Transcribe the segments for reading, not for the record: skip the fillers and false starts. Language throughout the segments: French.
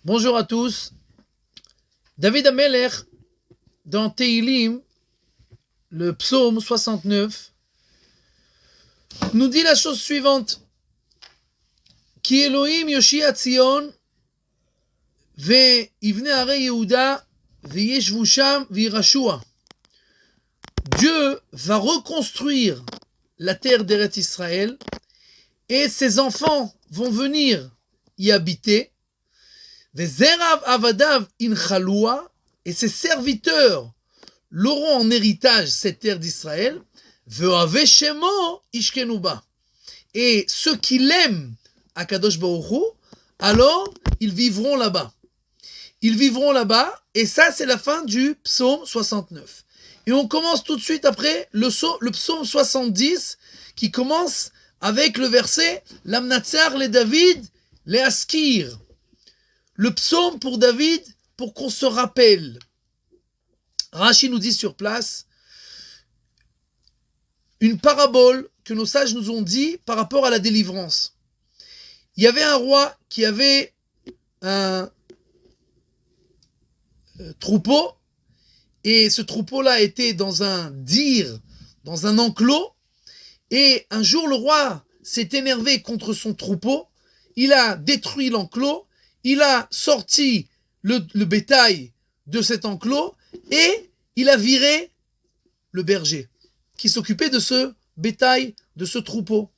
Bonjour à tous. David Amelech, dans Teilim, le psaume 69, nous dit la chose suivante. Ki Elohim Yoshia Tzion, ve'ivne hare Yehuda, ve'yeshvu sham ve'irashua. Dieu va reconstruire la terre d'Eretz Israël et ses enfants vont venir y habiter. Vezerav avadav inchalua, et ses serviteurs l'auront en héritage cette terre d'Israël. Ve'ave shemo ishkenuba, et ceux qui l'aiment à Kadosh Baruch Hu, alors ils vivront là-bas. Ils vivront là-bas, et ça c'est la fin du psaume 69. Et on commence tout de suite après le psaume 70, qui commence avec le verset Lamnatsar le David le Askir. Le psaume pour David, pour qu'on se rappelle. Rashi nous dit sur place une parabole que nos sages nous ont dit par rapport à la délivrance. Il y avait un roi qui avait un troupeau, et ce troupeau-là était dans un dir, dans un enclos, et un jour le roi s'est énervé contre son troupeau, il a détruit l'enclos, il a sorti le bétail de cet enclos et il a viré le berger qui s'occupait de ce bétail, de ce troupeau.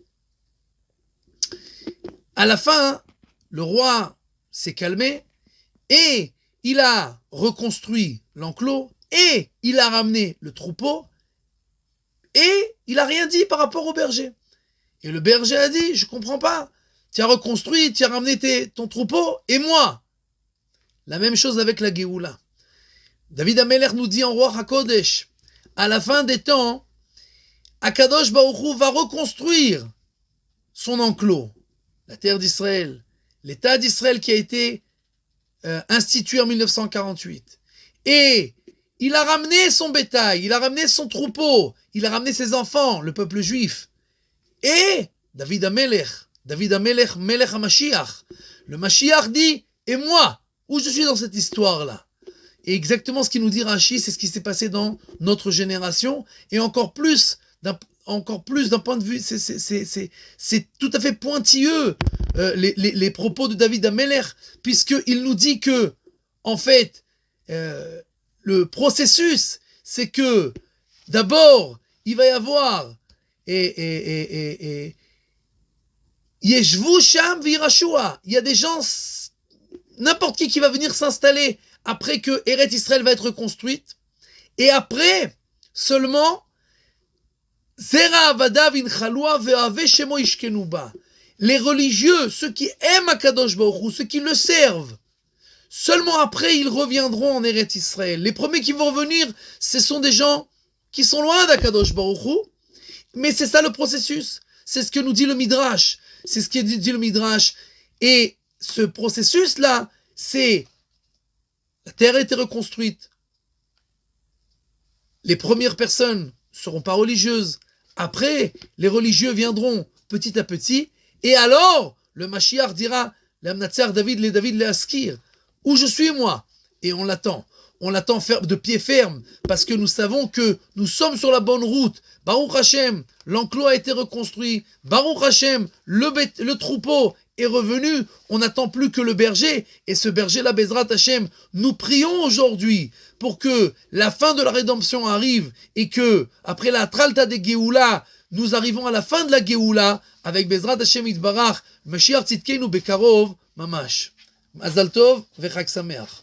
À la fin, le roi s'est calmé et il a reconstruit l'enclos et il a ramené le troupeau et il n'a rien dit par rapport au berger. Et le berger a dit, je comprends pas. Tu as reconstruit, tu as ramené ton troupeau, et moi. La même chose avec la Géoula. David Amelech nous dit en Roi HaKodesh, à la fin des temps, Akadosh Baruch Hu va reconstruire son enclos, la terre d'Israël, l'État d'Israël qui a été institué en 1948. Et il a ramené son bétail, il a ramené son troupeau, il a ramené ses enfants, le peuple juif. Et David Amelech, Melech HaMashiach. Le Mashiach dit, et moi, où je suis dans cette histoire-là? Et exactement ce qu'il nous dit Rashi, c'est ce qui s'est passé dans notre génération, et encore plus d'un point de vue, c'est tout à fait pointilleux, les propos de David Amelech, puisqu'il nous dit que, en fait, le processus, c'est que, d'abord, il va y avoir, Yeshvu sham ve'irashua. Il y a des gens, n'importe qui va venir s'installer après que Eretz Israël va être reconstruite. Et après, seulement, Zera avadav inchalua ve'ave shemo ishkenuba. Les religieux, ceux qui aiment Akadosh Baruch Hu, ceux qui le servent, seulement après ils reviendront en Eretz Israël. Les premiers qui vont revenir, ce sont des gens qui sont loin d'Akadosh Baruch Hu. Mais c'est ça le processus. C'est ce que nous dit le Midrash. C'est ce que dit le Midrash. Et ce processus-là, c'est la terre a été reconstruite. Les premières personnes ne seront pas religieuses. Après, les religieux viendront petit à petit. Et alors, le Mashiach dira, Lamnatsar David le Askir, où je suis moi? Et on l'attend. On l'attend de pied ferme, parce que nous savons que nous sommes sur la bonne route. Baruch Hashem, l'enclos a été reconstruit. Baruch Hashem, le troupeau est revenu. On n'attend plus que le berger. Et ce berger-là, Bezrat Hashem, nous prions aujourd'hui pour que la fin de la rédemption arrive et que, après la Tralta de Géoula, nous arrivons à la fin de la Géoula avec Bezrat Hashem Itbarach, Mashiach Tzidkenu Bekarov, Mamash. Mazal Tov, Vechag Sameach.